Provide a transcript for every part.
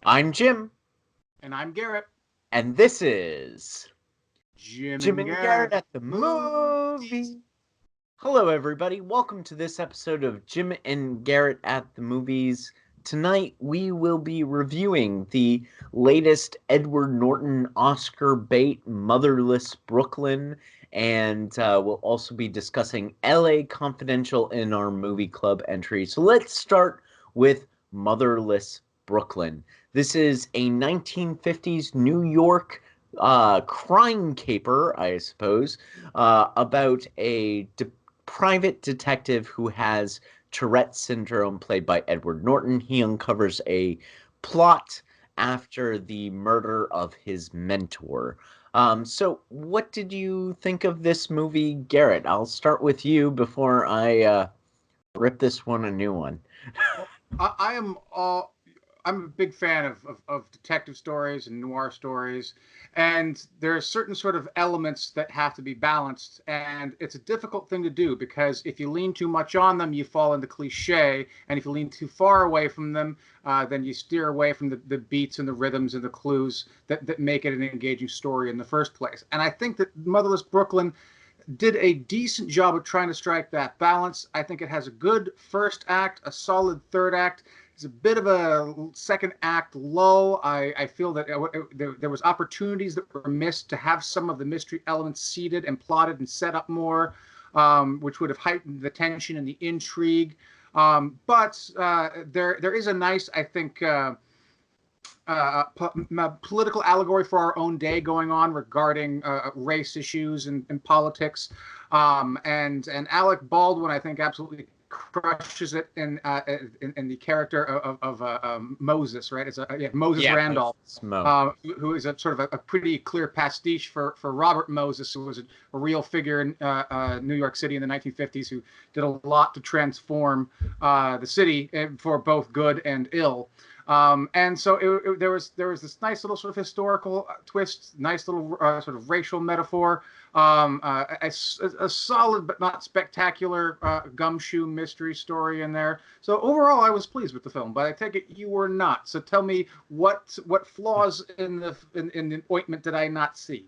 I'm Jim, And I'm Garrett. and this is Jim Jim and and Garrett Garrett. at the Movies. movie. Hello, everybody. Welcome to this episode of Jim and Garrett at the movies. Tonight, we will be reviewing the latest Edward Norton Oscar bait, Motherless Brooklyn, and we'll also be discussing LA Confidential in our movie club entry. So let's start with Motherless Brooklyn. This is a 1950s New York crime caper, I suppose, about a private detective who has Tourette's syndrome, played by Edward Norton. He uncovers a plot after the murder of his mentor. So, what did you think of this movie, Garrett? I'll start with you before I rip this one a new one. Well, I am all. I'm a big fan of detective stories and noir stories, and there are certain sort of elements that have to be balanced, and it's a difficult thing to do because if you lean too much on them, you fall into cliche, and if you lean too far away from them, then you steer away from the beats and the rhythms and the clues that make it an engaging story in the first place. And I think that Motherless Brooklyn did a decent job of trying to strike that balance. I think it has a good first act, a solid third act. It's a bit of a second act lull. I feel that there was opportunities that were missed to have some of the mystery elements seeded and plotted and set up more, which would have heightened the tension and the intrigue. But there is a nice, I think, political allegory for our own day going on regarding race issues and politics. And Alec Baldwin, I think, absolutely crushes it in the character of Moses, right? Moses Yeah, Randolph, Smoke. who is a sort of a pretty clear pastiche for Robert Moses, who was a real figure in New York City in the 1950s, who did a lot to transform the city for both good and ill. And so there was this nice little sort of historical twist, nice little sort of racial metaphor, a solid but not spectacular gumshoe mystery story in there. So overall, I was pleased with the film, but I take it you were not. So tell me what flaws in the ointment did I not see?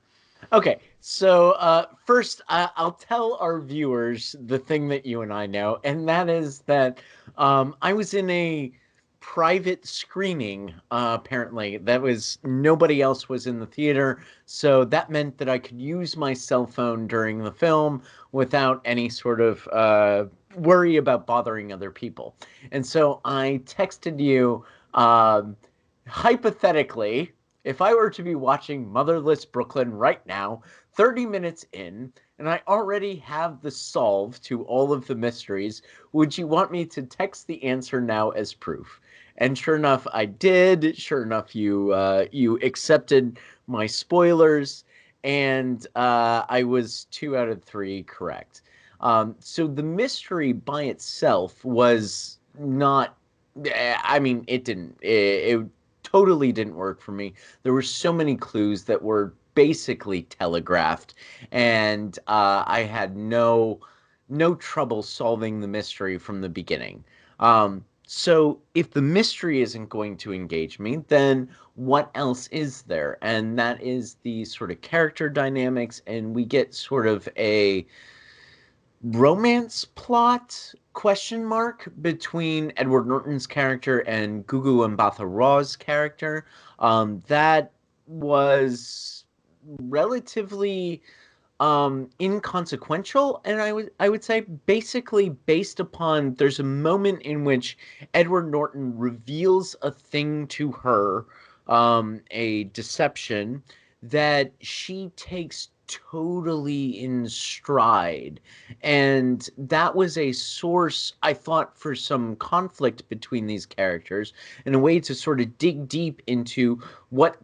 Okay, so first, I'll tell our viewers the thing that you and I know, and that is that I was in a private screening, apparently. That was nobody else was in the theater, so that meant that I could use my cell phone during the film without any sort of worry about bothering other people. And so I texted you, hypothetically, if I were to be watching Motherless Brooklyn right now, 30 minutes in, and I already have the solve to all of the mysteries, would you want me to text the answer now as proof? And sure enough, I did. Sure enough, you accepted my spoilers, and I was 2 out of 3 correct. So the mystery by itself was not. I mean, it totally didn't work for me. There were so many clues that were basically telegraphed, and I had no trouble solving the mystery from the beginning. So if the mystery isn't going to engage me, then what else is there? And that is the sort of character dynamics, and we get sort of a romance plot question mark between Edward Norton's character and Gugu Mbatha Raw's character. That was relatively inconsequential, and I would say basically based upon there's a moment in which Edward Norton reveals a thing to her, a deception that she takes totally in stride, and that was a source, I thought, for some conflict between these characters, and a way to sort of dig deep into what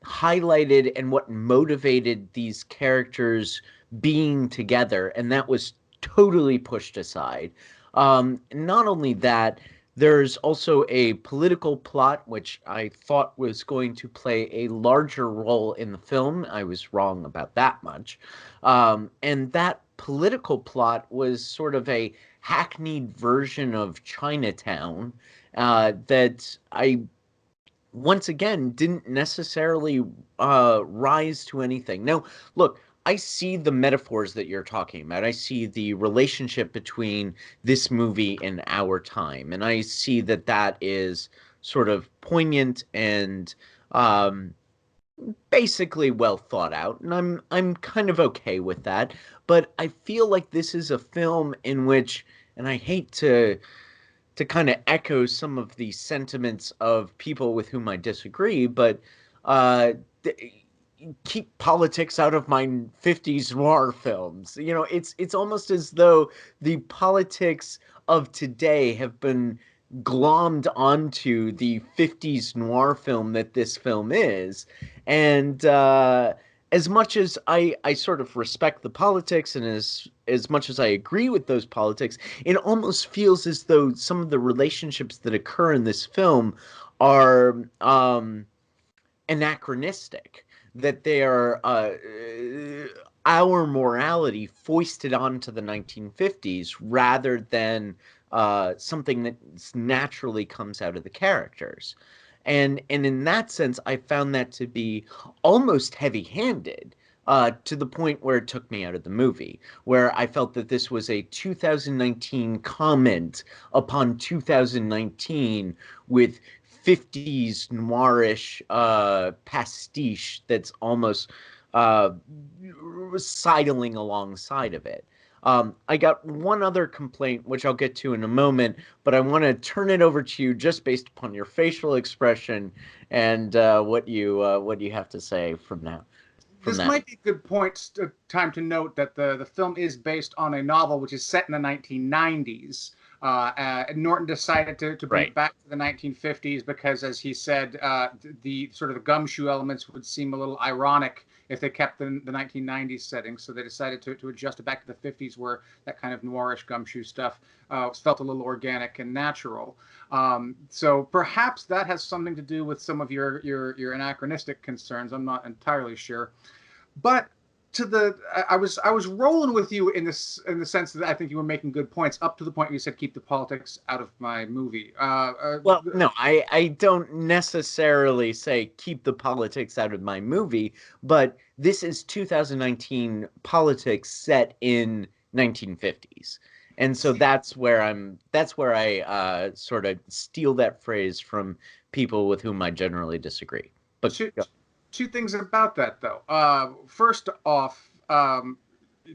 highlighted and what motivated these characters being together, and that was totally pushed aside. Not only that, there's also a political plot which I thought was going to play a larger role in the film. I was wrong about that much. And that political plot was sort of a hackneyed version of Chinatown, that I once again didn't necessarily rise to anything. Now, look, I see the metaphors that you're talking about. I see the relationship between this movie and our time, and I see that that is sort of poignant and um, basically well thought out, and I'm kind of okay with that. But I feel like this is a film in which, and I hate to kind of echo some of the sentiments of people with whom I disagree, but uh, keep politics out of my 50s noir films. You know, it's almost as though the politics of today have been glommed onto the 50s noir film that this film is. And as much as I sort of respect the politics, and as much as I agree with those politics, it almost feels as though some of the relationships that occur in this film are anachronistic, that they are our morality foisted onto the 1950s rather than something that naturally comes out of the characters. And in that sense, I found that to be almost heavy-handed, to the point where it took me out of the movie, where I felt that this was a 2019 comment upon 2019 with 50s noirish pastiche that's almost uh, sidling alongside of it. I got one other complaint, which I'll get to in a moment, but I want to turn it over to you just based upon your facial expression and what you have to say from now from This that. might be a good time to note that the film is based on a novel which is set in the 1990s. Norton decided to bring it Right. back to the 1950s because, as he said, the sort of the gumshoe elements would seem a little ironic if they kept the 1990s setting. So they decided to adjust it back to the 50s, where that kind of noirish gumshoe stuff felt a little organic and natural. So perhaps that has something to do with some of your anachronistic concerns. I'm not entirely sure. But I was rolling with you in the sense that I think you were making good points up to the point where you said keep the politics out of my movie. Well, no, I don't necessarily say keep the politics out of my movie, but this is 2019 politics set in 1950s. And so that's where I sort of steal that phrase from people with whom I generally disagree. But two, two things about that though. First off,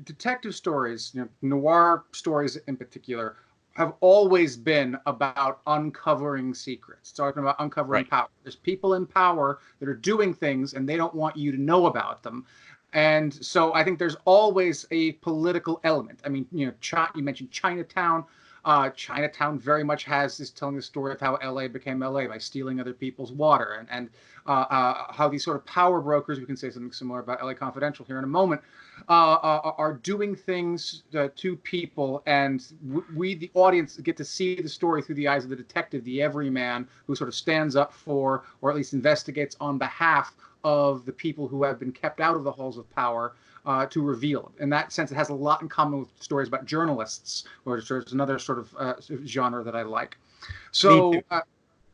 detective stories, noir stories in particular, have always been about uncovering secrets. It's talking about uncovering right. power. There's people in power that are doing things and they don't want you to know about them. And so I think there's always a political element. I mean, you mentioned Chinatown. Chinatown very much is telling the story of how LA became LA by stealing other people's water, and how these sort of power brokers, we can say something similar about LA Confidential here in a moment, are doing things to people, and we, the audience, get to see the story through the eyes of the detective, the everyman, who sort of stands up for, or at least investigates on behalf of the people who have been kept out of the halls of power, to reveal it. In that sense, it has a lot in common with stories about journalists, which is another sort of genre that I like. Me too.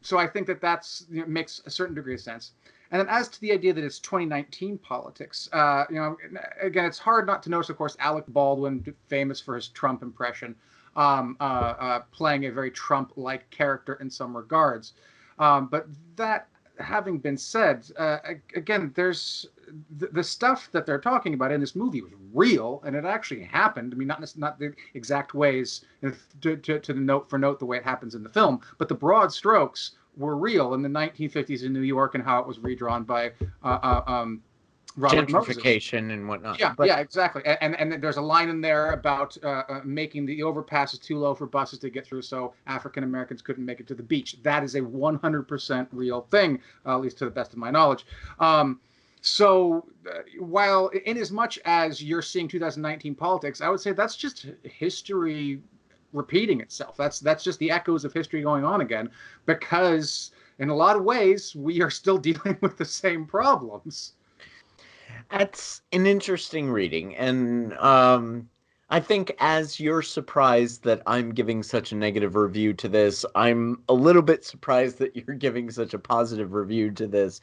So I think that makes a certain degree of sense. And then as to the idea that it's 2019 politics, again, it's hard not to notice, of course, Alec Baldwin, famous for his Trump impression, playing a very Trump-like character in some regards. But that having been said, again, there's the stuff that they're talking about in this movie was real, and it actually happened. I mean, not the exact ways, to the note for note the way it happens in the film, but the broad strokes were real in the 1950s in New York, and how it was redrawn by Robert Moses. Gentrification and whatnot. Yeah, But yeah, exactly. And there's a line in there about making the overpasses too low for buses to get through, so African Americans couldn't make it to the beach. That is a 100% real thing, at least to the best of my knowledge. While in as much as you're seeing 2019 politics, I would say that's just history repeating itself. That's just the echoes of history going on again, because in a lot of ways we are still dealing with the same problems. that's an interesting reading, and I think as you're surprised that I'm giving such a negative review to this, I'm a little bit surprised that you're giving such a positive review to this.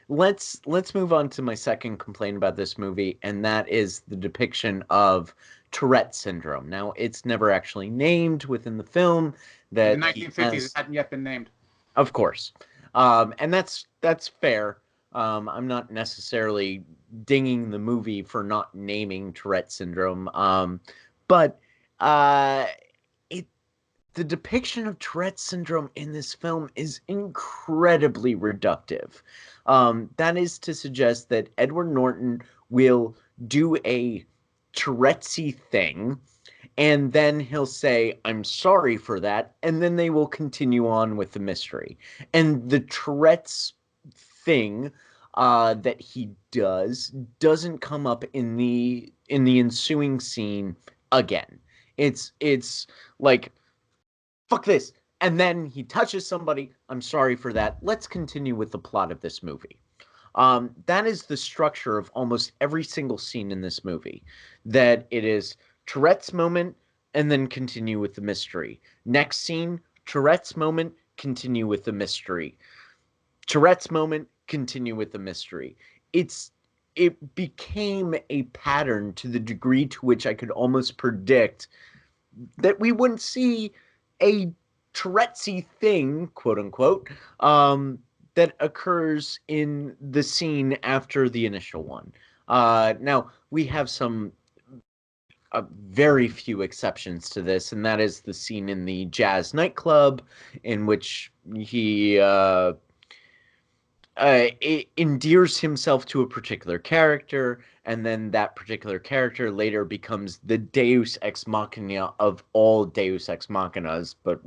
Let's move on to my second complaint about this movie, and that is the depiction of Tourette syndrome. Now, it's never actually named within the film In the that he 1950s, it has, hadn't yet been named. of course, and that's fair. I'm not necessarily dinging the movie for not naming Tourette syndrome, but uh, it the depiction of Tourette syndrome in this film is incredibly reductive. That is to suggest that Edward Norton will do a Tourettesy thing, and then he'll say, "I'm sorry for that," and then they will continue on with the mystery. And the Tourette's thing that he doesn't come up in the ensuing scene again. It's like, fuck this. And then he touches somebody. I'm sorry for that. Let's continue with the plot of this movie. That is the structure of almost every single scene in this movie. That it is Tourette's moment and then continue with the mystery. Next scene, Tourette's moment, continue with the mystery. Tourette's moment, continue with the mystery. It became a pattern to the degree to which I could almost predict that we wouldn't see a Tourettesy thing, quote unquote, that occurs in the scene after the initial one. Now we have some very few exceptions to this, and that is the scene in the jazz nightclub in which he endears himself to a particular character, and then that particular character later becomes the Deus ex machina of all Deus ex machinas. But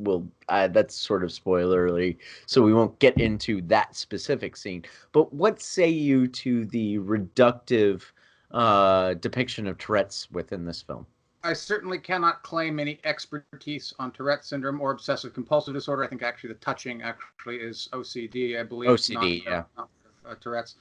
that's sort of spoilerly, so we won't get into that specific scene. But what say you to the reductive depiction of Tourette's within this film? I certainly cannot claim any expertise on Tourette syndrome or obsessive compulsive disorder. I think actually the touching actually is OCD, I believe, OCD, yeah. not Tourette's.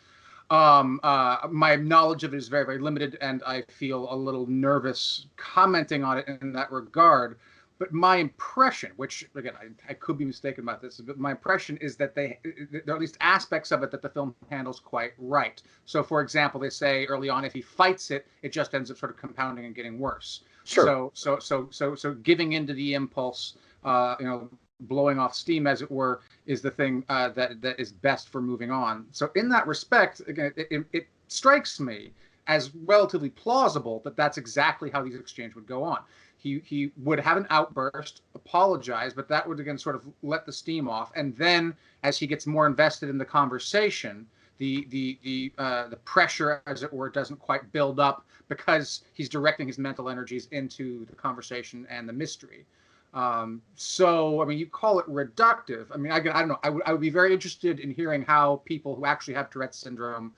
My knowledge of it is very, very limited, and I feel a little nervous commenting on it in that regard. But my impression, which again I could be mistaken about this, but my impression is that there are at least aspects of it that the film handles quite right. So, for example, they say early on if he fights it, it just ends up sort of compounding and getting worse. Sure. So giving into the impulse, blowing off steam, as it were, is the thing that is best for moving on. So in that respect, again, it strikes me as relatively plausible that that's exactly how these exchanges would go on. He would have an outburst, apologize, but that would again sort of let the steam off, and then as he gets more invested in the conversation, the pressure, as it were, doesn't quite build up because he's directing his mental energies into the conversation and the mystery. So, I mean, you call it reductive. I mean, I don't know. I would be very interested in hearing how people who actually have Tourette's syndrome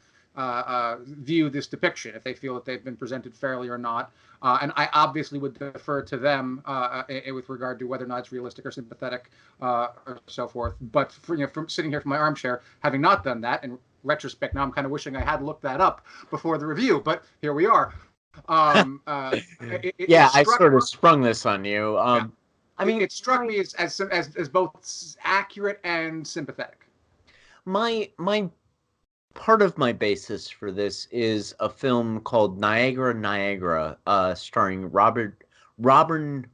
view this depiction, if they feel that they've been presented fairly or not. And I obviously would defer to them with regard to whether or not it's realistic or sympathetic or so forth. But from sitting here from my armchair, having not done that, in retrospect, now I'm kind of wishing I had looked that up before the review. But here we are. Yeah, I sort of sprung this on you. Yeah. I mean, it struck me as both accurate and sympathetic. My part of my basis for this is a film called Niagara, starring Robin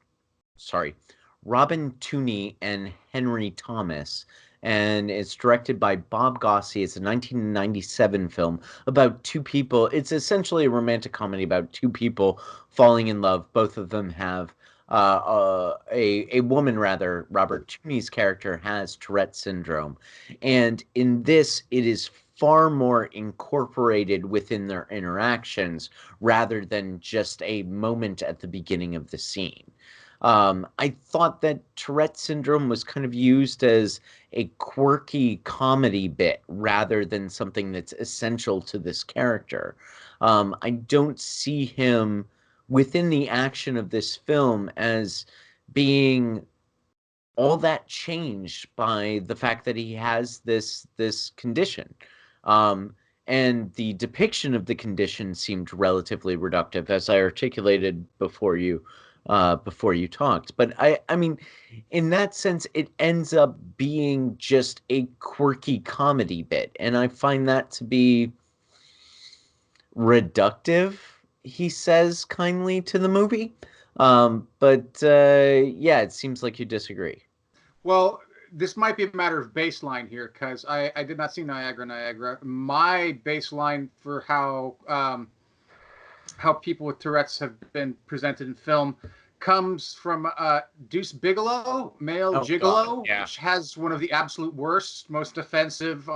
Tooney and Henry Thomas, and it's directed by Bob Gosse. It's a 1997 film about two people. It's essentially a romantic comedy about two people falling in love. Both of them have a woman, rather, Robert Tooney's character has Tourette syndrome, and in this, it is far more incorporated within their interactions rather than just a moment at the beginning of the scene. I thought that Tourette syndrome was kind of used as a quirky comedy bit rather than something that's essential to this character. I don't see him within the action of this film as being all that changed by the fact that he has this condition. Um, and the depiction of the condition seemed relatively reductive, as I articulated before you talked. But I mean, in that sense, it ends up being just a quirky comedy bit, and I find that to be reductive, he says kindly to the movie. But yeah, it seems like you disagree. Well, this might be a matter of baseline here because I did not see Niagara. My baseline for how people with Tourette's have been presented in film comes from Deuce Bigelow, Male Oh God, Gigolo, yeah. which has one of the absolute worst, most offensive,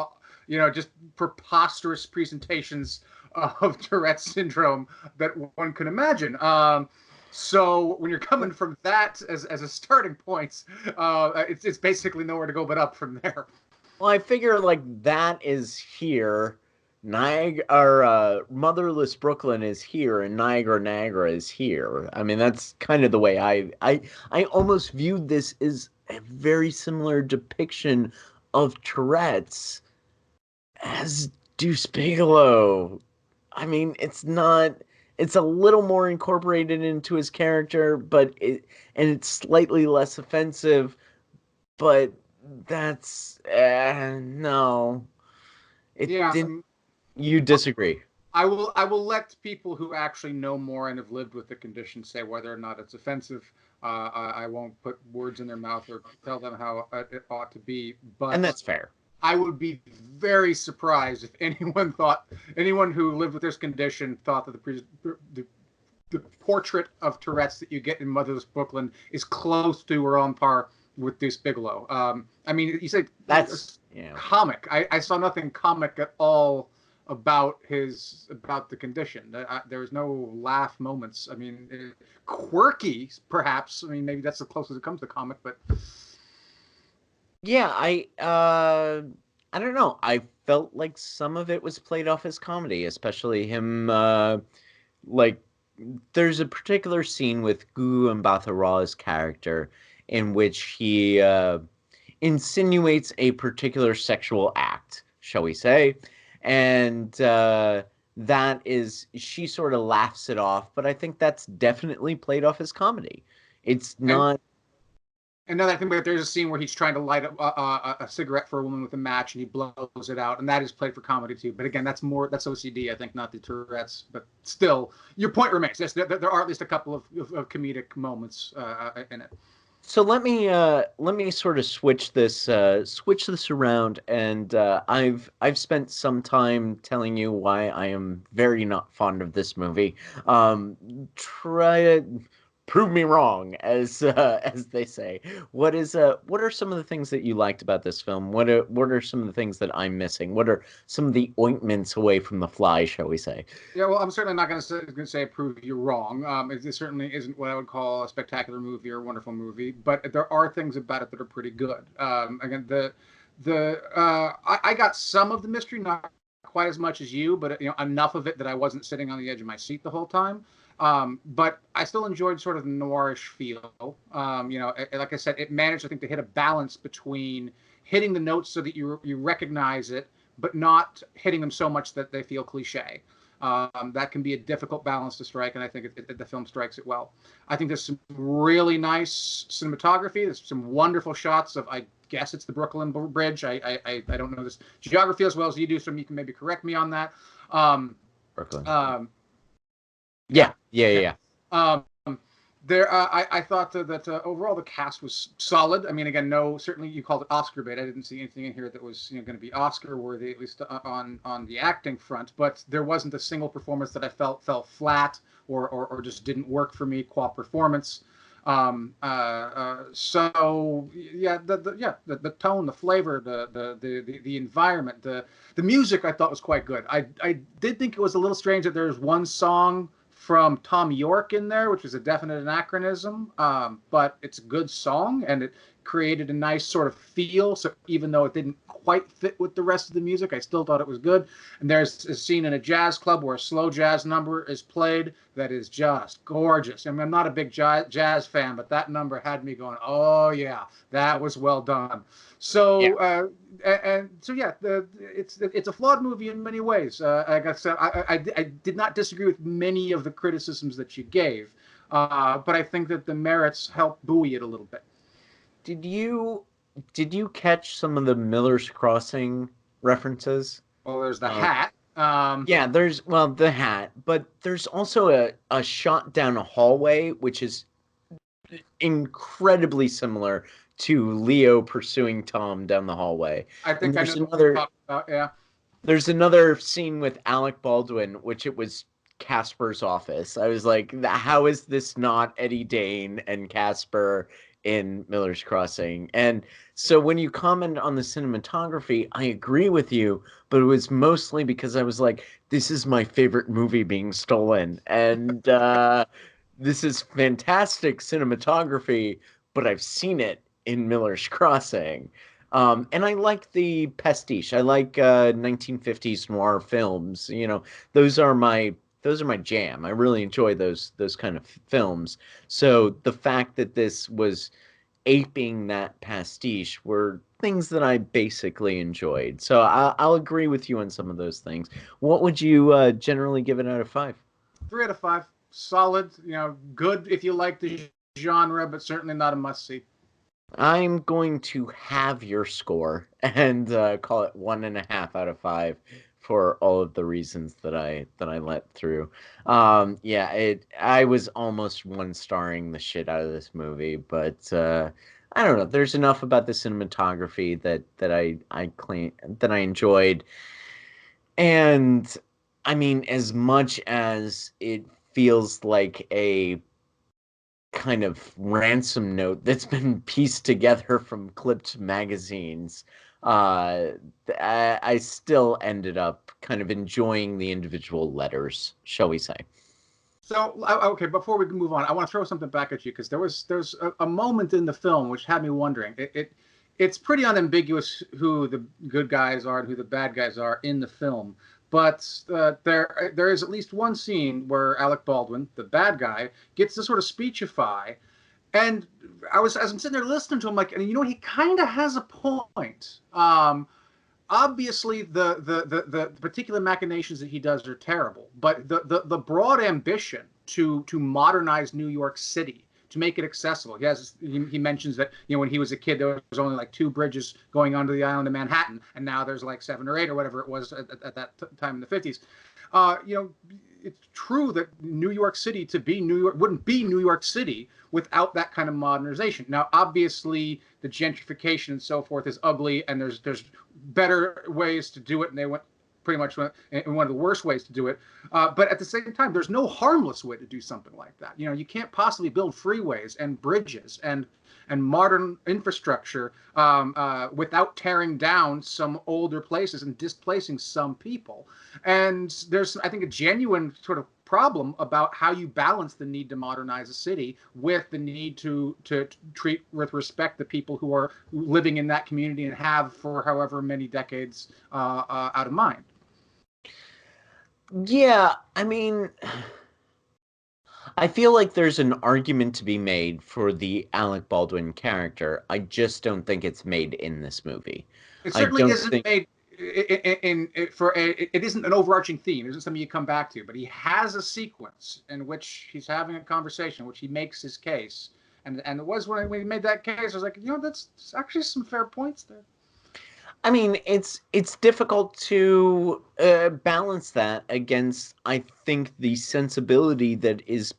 just preposterous presentations of Tourette's syndrome that one can imagine. So when you're coming from that as a starting point, it's basically nowhere to go but up from there. Well, I figure like that is here. Niagara or Motherless Brooklyn is here, and Niagara is here. I mean, that's kind of the way I almost viewed this as a very similar depiction of Tourette's as Deuce Bigelow. I mean, it's not. It's a little more incorporated into his character, and it's slightly less offensive. But that's no. It Yeah, didn't. You disagree? I will let people who actually know more and have lived with the condition say whether or not it's offensive. I won't put words in their mouth or tell them how it ought to be, And but that's fair. I would be very surprised if anyone who lived with this condition thought that the portrait of Tourette's that you get in Motherless Brooklyn is close to or on par with Deuce Bigelow. I mean, you say That's comic. I saw nothing comic at all about the condition. There was no laugh moments. I mean, quirky perhaps. I mean, maybe that's the closest it comes to comic, but yeah. I don't know. I felt like some of it was played off as comedy, especially him. Like there's a particular scene with Gugu Mbatha-Raw's character in which he insinuates a particular sexual act, shall we say, and that is she sort of laughs it off, but I think that's definitely played off as comedy. It's and not. another thing, but there's a scene where he's trying to light up a cigarette for a woman with a match, and he blows it out, and that is played for comedy too. But again, that's OCD, I think, not the Tourette's. But still, your point remains. Yes, there are at least a couple of comedic moments in it. So let me sort of switch this around, and I've spent some time telling you why I am very not fond of this movie. Try to prove me wrong, as they say. What are some of the things that you liked about this film? What are some of the things that I'm missing? What are some of the ointments away from the fly, shall we say? Yeah, well, I'm certainly not going to say prove you wrong. It certainly isn't what I would call a spectacular movie or a wonderful movie, but there are things about it that are pretty good. Again, I got some of the mystery, not quite as much as you, but enough of it that I wasn't sitting on the edge of my seat the whole time. But I still enjoyed sort of the noirish feel. Like I said, it managed, I think, to hit a balance between hitting the notes so that you recognize it, but not hitting them so much that they feel cliche. That can be a difficult balance to strike, and I think the film strikes it well. I think there's some really nice cinematography. There's some wonderful shots of, I guess it's the Brooklyn Bridge. I don't know this geography as well as you do, so you can maybe correct me on that. Brooklyn. Yeah. Yeah. Um, I thought that overall the cast was solid. I mean, again, no, certainly you called it Oscar bait. I didn't see anything in here that was going to be Oscar worthy, at least on the acting front. But there wasn't a single performance that I felt fell flat or just didn't work for me qua performance. So yeah, the tone, the flavor, the environment, the music I thought was quite good. I did think it was a little strange that there's one song from Tom York in there, which is a definite anachronism, but it's a good song, and it created a nice sort of feel. So even though it didn't quite fit with the rest of the music, I still thought it was good. And there's a scene in a jazz club where a slow jazz number is played that is just gorgeous. I mean, I'm not a big jazz fan, but that number had me going, oh yeah, that was well done. Yeah. So and so yeah, it's a flawed movie in many ways. Like I said, I did not disagree with many of the criticisms that you gave, but I think that the merits help buoy it a little bit. Did you catch some of the Miller's Crossing references? Well, there's the Uh, hat. yeah, there's the hat, but there's also a shot down a hallway, which is incredibly similar to Leo pursuing Tom down the hallway. I And think I know what you're talking about. Yeah. there's another scene with Alec Baldwin, which it was Casper's office. I was like, how is this not Eddie Dane and Casper in Miller's Crossing? And so when you comment on the cinematography, I agree with you, but it was mostly because I was like, this is my favorite movie being stolen. And this is fantastic cinematography, but I've seen it in Miller's Crossing. And I like the pastiche. I like 1950s noir films. You know, those are my jam. I really enjoy those kind of films. So the fact that this was aping that pastiche were things that I basically enjoyed. So I'll agree with you on some of those things. What would you generally give it out of 5? 3 out of 5. Solid. You know, good if you like the genre, but certainly not a must see. I'm going to have your score and call it 1.5 out of 5 for all of the reasons that I let through. Yeah, I was almost one starring the shit out of this movie, but I don't know. There's enough about the cinematography that I enjoyed, and I mean, as much as it feels like a kind of ransom note that's been pieced together from clipped magazines, uh, I still ended up kind of enjoying the individual letters, shall we say. So okay, before we move on, I want to throw something back at you because there's a moment in the film which had me wondering. It's pretty unambiguous who the good guys are and who the bad guys are in the film, but there is at least one scene where Alec Baldwin, the bad guy, gets to sort of speechify, and as I'm sitting there listening to him, like, and you know, he kind of has a point. Obviously the particular machinations that he does are terrible, but the broad ambition to modernize New York City, to make it accessible. He mentions that, you know, when he was a kid there was only like 2 bridges going onto the island of Manhattan, and now there's like 7 or 8 or whatever it was at that time in the 50s. You know, it's true that New York City to be New York wouldn't be New York City without that kind of modernization. Now, obviously, the gentrification and so forth is ugly, and there's better ways to do it, and they went pretty much in one of the worst ways to do it. But at the same time, there's no harmless way to do something like that. You know, you can't possibly build freeways and bridges and modern infrastructure without tearing down some older places and displacing some people. And there's, I think, a genuine sort of problem about how you balance the need to modernize a city with the need to treat with respect the people who are living in that community and have for however many decades out of mind. Yeah, I mean, I feel like there's an argument to be made for the Alec Baldwin character. I just don't think it's made in this movie. It I certainly don't isn't think. made it isn't an overarching theme. It isn't something you come back to, but he has a sequence in which he's having a conversation, in which he makes his case. And it was when he made that case, I was like, you know, that's actually some fair points there. I mean, it's difficult to balance that against, I think, the sensibility that is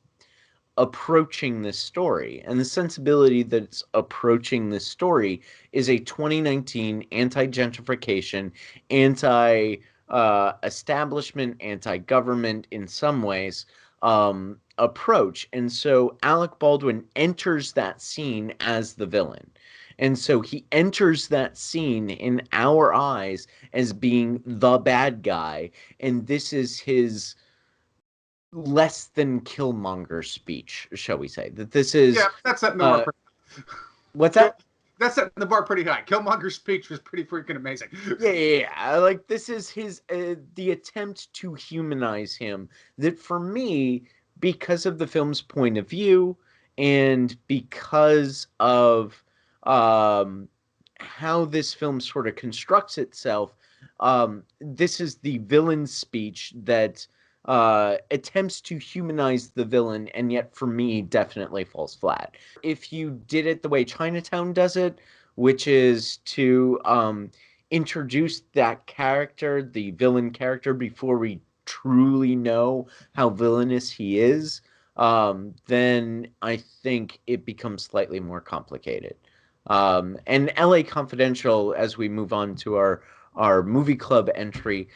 approaching this story. And the sensibility that's approaching this story is a 2019 anti-gentrification, anti establishment, anti-government in some ways approach. And so Alec Baldwin enters that scene as the villain. And so he enters that scene in our eyes as being the bad guy. And this is his less than Killmonger speech, shall we say? That this is Yeah, that's that uh noir. what's So that? that's setting the bar pretty high. Killmonger's speech was pretty freaking amazing. Yeah. Like, this is his the attempt to humanize him. That for me, because of the film's point of view, and because of um, how this film sort of constructs itself, this is the villain's speech that attempts to humanize the villain, and yet for me definitely falls flat. If you did it the way Chinatown does it, which is to introduce that character, the villain character, before we truly know how villainous he is, then I think it becomes slightly more complicated. And LA Confidential, as we move on to our movie club entry,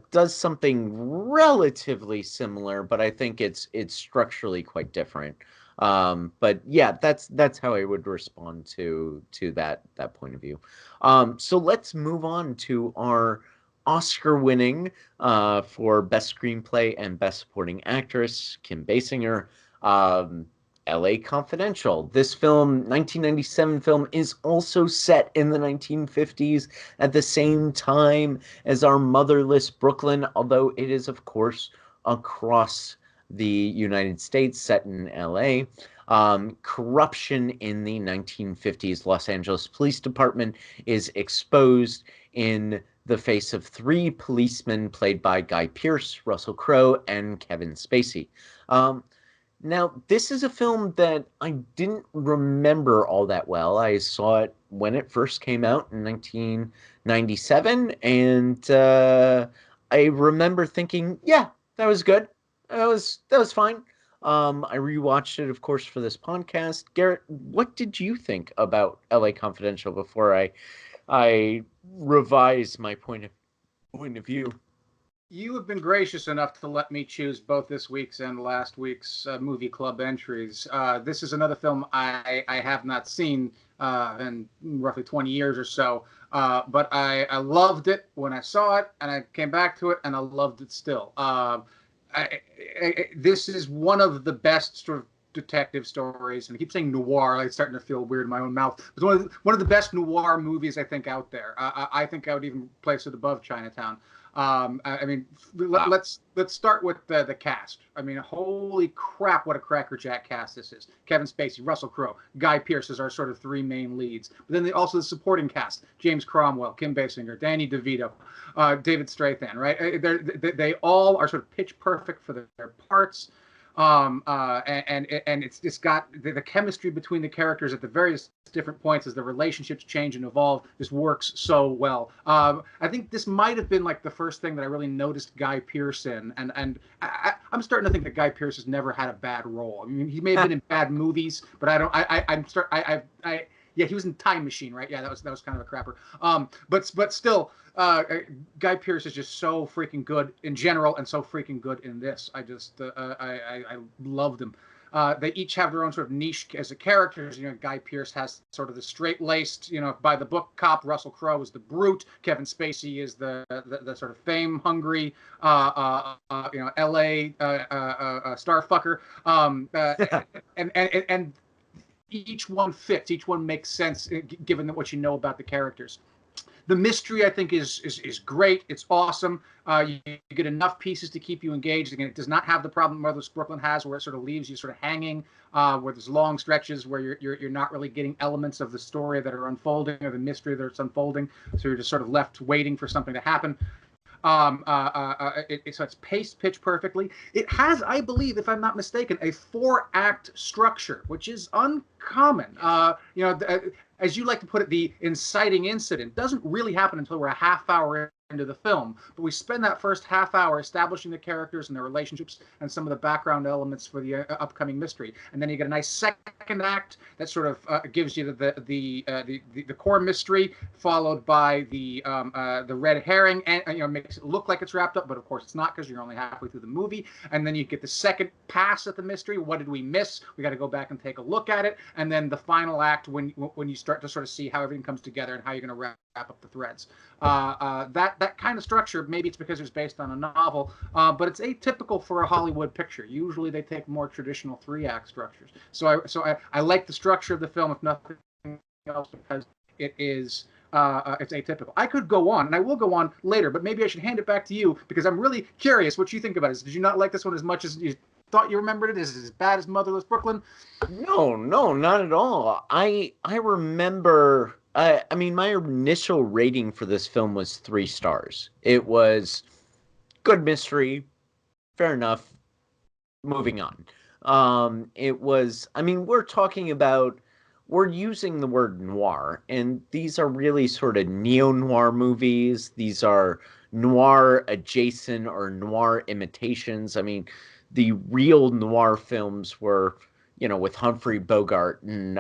does something relatively similar, but I think it's structurally quite different. But yeah, that's how I would respond to that point of view. So let's move on to our Oscar winning for Best Screenplay and Best Supporting Actress, Kim Basinger. Um, LA Confidential. This film, 1997 film, is also set in the 1950s at the same time as our Motherless Brooklyn, although it is, of course, across the United States, set in LA. Corruption in the 1950s Los Angeles Police Department is exposed in the face of three policemen played by Guy Pearce, Russell Crowe, and Kevin Spacey. Now, this is a film that I didn't remember all that well. I saw it when it first came out in 1997, and I remember thinking, yeah, that was good. That was fine. I rewatched it, of course, for this podcast. Garrett, what did you think about LA Confidential before I revise my point of view? You have been gracious enough to let me choose both this week's and last week's movie club entries. This is another film I have not seen in roughly 20 years or so, but I loved it when I saw it, and I came back to it, and I loved it still. This is one of the best sort of detective stories, and I keep saying noir. Like, it's starting to feel weird in my own mouth. It's one of the best noir movies I think out there. I think I would even place it above Chinatown. I mean, Wow. let's start with the cast. I mean, holy crap, what a crackerjack cast this is. Kevin Spacey, Russell Crowe, Guy Pearce is our sort of three main leads. But then also the supporting cast: James Cromwell, Kim Basinger, Danny DeVito, David Strathairn. Right? They all are sort of pitch perfect for their parts. And it's got the chemistry between the characters at the various different points as the relationships change and evolve just works so well. I think this might have been like the first thing that I really noticed Guy Pearce in, and I'm starting to think that Guy Pearce has never had a bad role. I mean, he may have been in bad movies, but I don't. I yeah, he was in Time Machine, right? Yeah, that was kind of a crapper. But still, Guy Pearce is just so freaking good in general, and so freaking good in this. I loved him. They each have their own sort of niche as a characters. You know, Guy Pearce has sort of the straight-laced, by the book cop. Russell Crowe is the brute. Kevin Spacey is the sort of fame-hungry, L.A. Starfucker. And each one fits. Each one makes sense given what you know about the characters. The mystery, I think, is great. It's awesome. You get enough pieces to keep you engaged. Again, it does not have the problem Motherless Brooklyn has, where it sort of leaves you sort of hanging, where there's long stretches where you're not really getting elements of the story that are unfolding or the mystery that's unfolding. So you're just sort of left waiting for something to happen. So it's paced pitch perfectly. It has, I believe, if I'm not mistaken, a 4-act structure, which is uncommon. As you like to put it, the inciting incident doesn't really happen until we're a half hour into the film, but we spend that first half hour establishing the characters and their relationships and some of the background elements for the upcoming mystery, and then you get a nice second act that sort of gives you the core mystery, followed by the red herring, and makes it look like it's wrapped up, but of course it's not because you're only halfway through the movie, and then you get the second pass at the mystery. What did we miss? We got to go back and take a look at it, and then the final act when you start to sort of see how everything comes together and how you're going to wrap up the threads. That kind of structure, maybe it's because it's based on a novel, but it's atypical for a Hollywood picture. Usually they take more traditional 3-act structures. So I like the structure of the film, if nothing else because it's atypical. I could go on, and I will go on later, but maybe I should hand it back to you because I'm really curious what you think about it. Did you not like this one as much as you thought you remembered it? Is it as bad as Motherless Brooklyn? No, no, not at all. I remember. I mean, my initial rating for this film was 3 stars. It was good mystery, fair enough. Moving on. It was. I mean, we're talking about. We're using the word noir, and these are really sort of neo-noir movies. These are noir adjacent or noir imitations. I mean, the real noir films were, with Humphrey Bogart and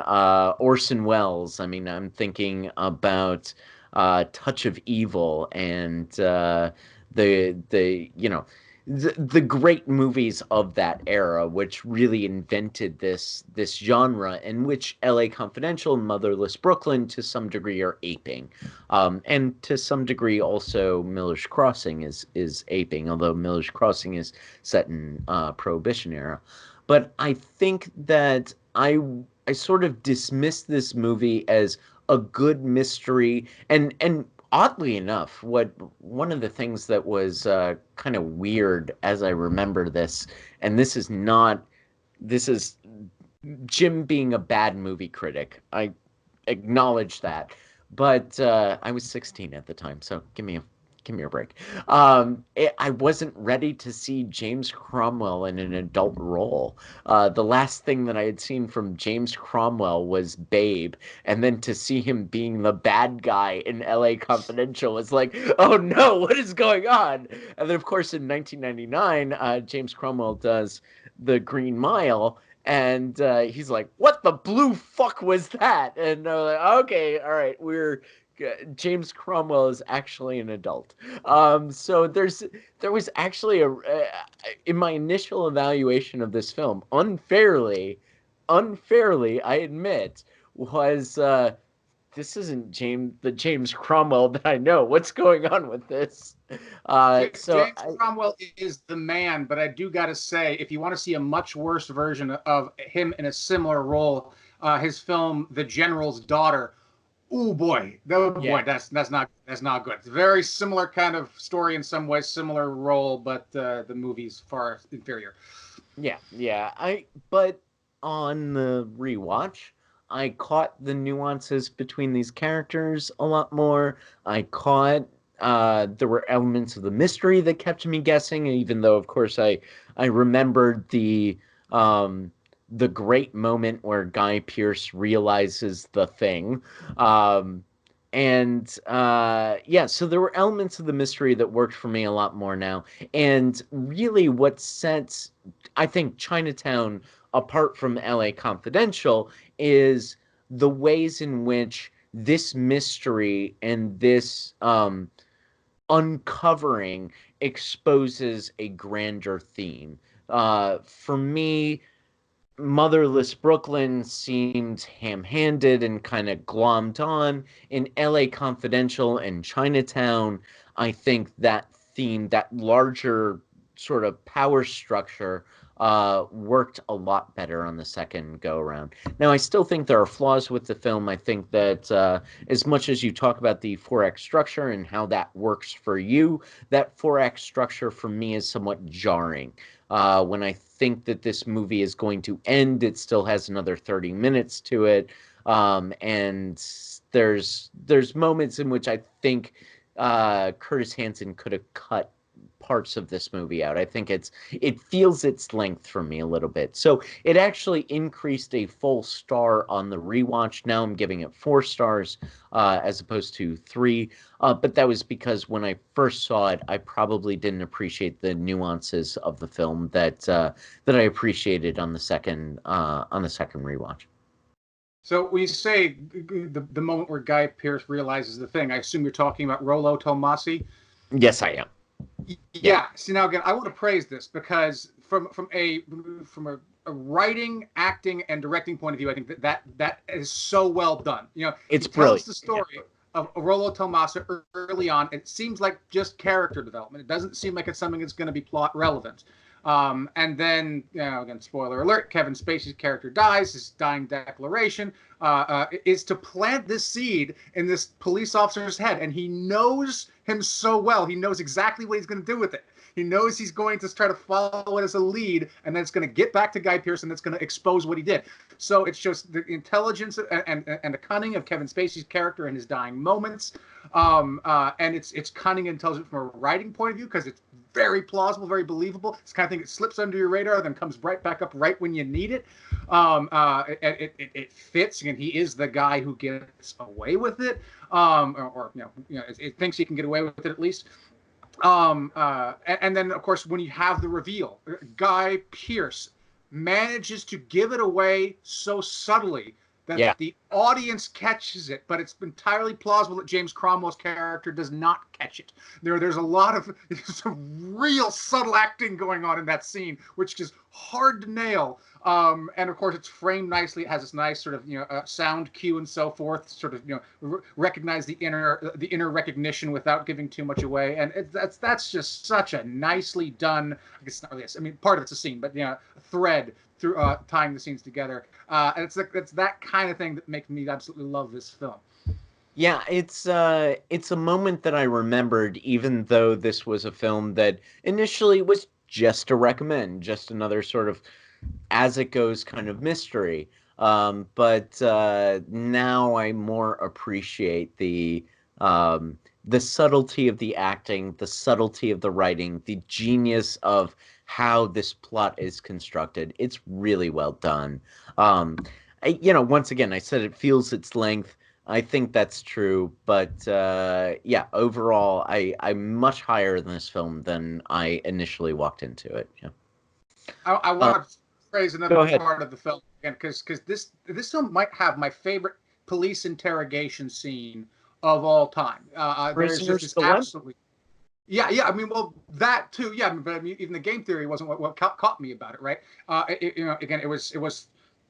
Orson Welles. I mean, I'm thinking about Touch of Evil and the great movies of that era, which really invented this genre, and which L.A. Confidential and Motherless Brooklyn to some degree are aping, and to some degree also Miller's Crossing is aping, although Miller's Crossing is set in Prohibition era. But I think that I sort of dismissed this movie as a good mystery, and oddly enough, what one of the things that was kind of weird as I remember this, and this is Jim being a bad movie critic. I acknowledge that, but I was 16 at the time, so give me a break. I wasn't ready to see James Cromwell in an adult role. The last thing that I had seen from James Cromwell was Babe, and then to see him being the bad guy in L.A. Confidential was like, oh no, what is going on? And then, of course, in 1999, James Cromwell does The Green Mile. And he's like, "What the blue fuck was that?" And like, okay, all right, James Cromwell is actually an adult. So there was actually in my initial evaluation of this film, unfairly, I admit, was this isn't the James Cromwell that I know. What's going on with this? James Cromwell is the man, but I do got to say, if you want to see a much worse version of him in a similar role, his film The General's Daughter. Oh boy, that's not good. It's a very similar kind of story in some ways, similar role, but the movie's far inferior. Yeah. But on the rewatch, I caught the nuances between these characters a lot more. I caught there were elements of the mystery that kept me guessing, even though, of course, I remembered the great moment where Guy Pearce realizes the thing. Yeah, so there were elements of the mystery that worked for me a lot more now. And really what sets, I think, Chinatown apart from LA Confidential is the ways in which this mystery and this uncovering exposes a grander theme. For me, Motherless Brooklyn seemed ham-handed and kind of glommed on. In LA Confidential and Chinatown, I think that theme, that larger sort of power structure, worked a lot better on the second go around. Now, I still think there are flaws with the film. I think that as much as you talk about the 4X structure and how that works for you, that 4X structure for me is somewhat jarring. When I think that this movie is going to end, it still has another 30 minutes to it. And there's moments in which I think Curtis Hanson could have cut parts of this movie out. I think it feels its length for me a little bit. So it actually increased a full star on the rewatch. Now I'm giving it 4 stars as opposed to 3. But that was because when I first saw it, I probably didn't appreciate the nuances of the film that I appreciated on the second rewatch. So when you say the moment where Guy Pearce realizes the thing, I assume you're talking about Rollo Tomasi. Yes, I am. Yeah. See, now again, I want to praise this because from a writing, acting, and directing point of view, I think that is so well done. It's he brilliant. tells the story of Rollo Tomasi early on. It seems like just character development. It doesn't seem like it's something that's going to be plot relevant. And then, again, spoiler alert, Kevin Spacey's character dies. His dying declaration is to plant this seed in this police officer's head. And he knows him so well. He knows exactly what he's going to do with it. He knows he's going to try to follow it as a lead, and then it's going to get back to Guy Pearce, and it's going to expose what he did. So it shows the intelligence and the cunning of Kevin Spacey's character in his dying moments. And it's cunning and intelligent from a writing point of view because it's very plausible, very believable. It's the kind of thing that slips under your radar, then comes right back up right when you need it. It fits, and he is the guy who gets away with it, or it thinks he can get away with it at least. And then, of course, when you have the reveal, Guy Pearce manages to give it away so subtly that the audience catches it, but it's entirely plausible that James Cromwell's character does not catch it. There's a lot of some real subtle acting going on in that scene, which is hard to nail. And of course, it's framed nicely. It has this nice sort of sound cue and so forth. Sort of recognize the inner recognition without giving too much away. And that's just such a nicely done. I guess it's not really. I mean, part of it's a scene, but a thread through tying the scenes together. And it's that kind of thing that makes me absolutely love this film. Yeah, it's a moment that I remembered, even though this was a film that initially was just a recommend, just another sort of as it goes kind of mystery. But now I more appreciate the subtlety of the acting, the subtlety of the writing, the genius of how this plot is constructed. It's really well done. Once again, I said it feels its length. I think that's true, but overall, I'm much higher in this film than I initially walked into it. Yeah. I want to praise another part of the film again, because this film might have my favorite police interrogation scene of all time. There's just this absolutely. Yeah. I mean, well, that too. Yeah, but I mean, even the game theory wasn't what caught me about it, right? Again, it was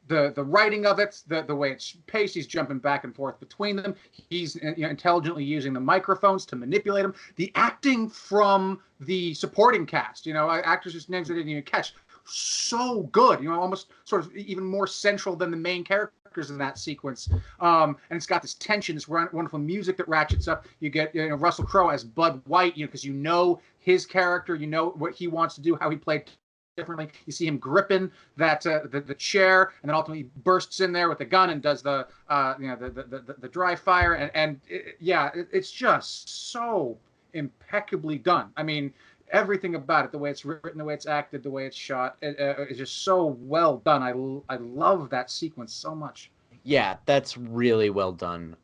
the writing of it, the way it's paced. He's jumping back and forth between them. He's intelligently using the microphones to manipulate them. The acting from the supporting cast, actors whose names I didn't even catch, so good. Almost sort of even more central than the main characters in that sequence. And it's got this tension, this wonderful music that ratchets up. You get Russell Crowe as Bud White, because his character, what he wants to do, how he played differently. You see him gripping that the chair, and then ultimately bursts in there with the gun and does the dry fire, it's just so impeccably done. I mean, everything about it, the way it's written, the way it's acted, the way it's shot, is just so well done. I love that sequence so much. Yeah, that's really well done,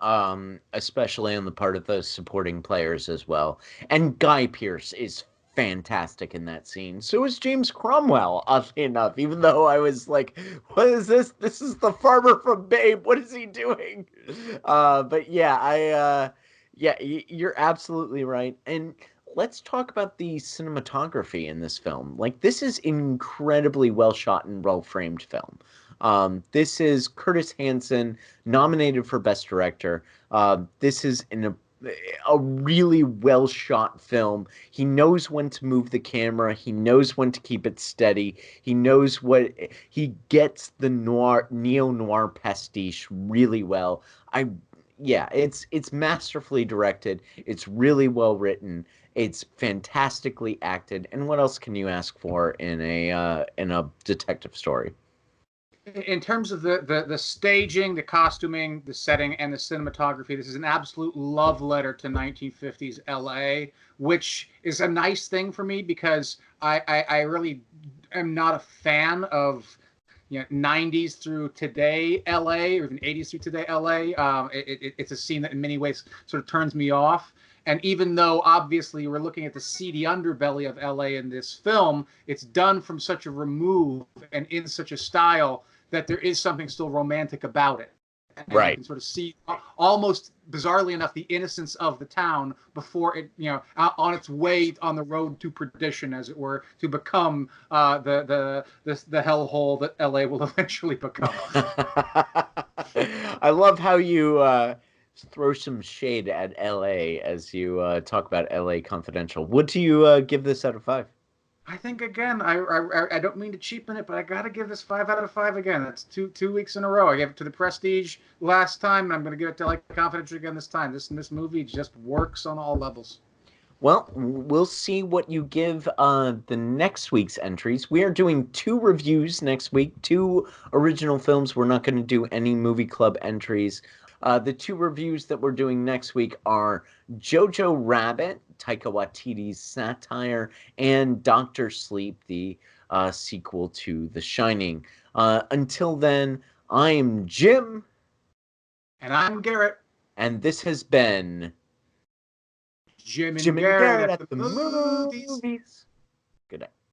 especially on the part of those supporting players as well. And Guy Pearce is fantastic in that scene. So is James Cromwell, oddly enough, even though I was like, what is this? This is the farmer from Babe. What is he doing? But yeah, you're absolutely right. And let's talk about the cinematography in this film. Like, this is incredibly well shot and well framed film. This is Curtis Hanson, nominated for Best Director. This is a really well shot film. He knows when to move the camera. He knows when to keep it steady. He gets the neo-noir pastiche really well. It's masterfully directed. It's really well written. It's fantastically acted. And what else can you ask for in a detective story? In terms of the staging, the costuming, the setting, and the cinematography, this is an absolute love letter to 1950s LA, which is a nice thing for me because I really am not a fan of 90s through today LA, or even 80s through today LA. It's a scene that in many ways sort of turns me off. And even though obviously we're looking at the seedy underbelly of LA in this film, it's done from such a remove and in such a style that there is something still romantic about it. And right. You can sort of see, almost bizarrely enough, the innocence of the town before it, on its way on the road to perdition, as it were, to become the hellhole that LA will eventually become. I love how you throw some shade at LA as you talk about LA Confidential. What do you give this out of 5? I think again, I don't mean to cheapen it, but I got to give this 5 out of 5 again. That's two weeks in a row. I gave it to The Prestige last time, and I'm going to give it to Like Confidential again this time. This movie just works on all levels. Well, we'll see what you give the next week's entries. We are doing 2 reviews next week, 2 original films. We're not going to do any movie club entries. The 2 reviews that we're doing next week are Jojo Rabbit, Taika Waititi's satire, and Doctor Sleep, the sequel to The Shining. Until then, I am Jim. And I'm Garrett. And this has been Jim and Jim and Garrett Garrett at at the the movies. movies. Good night.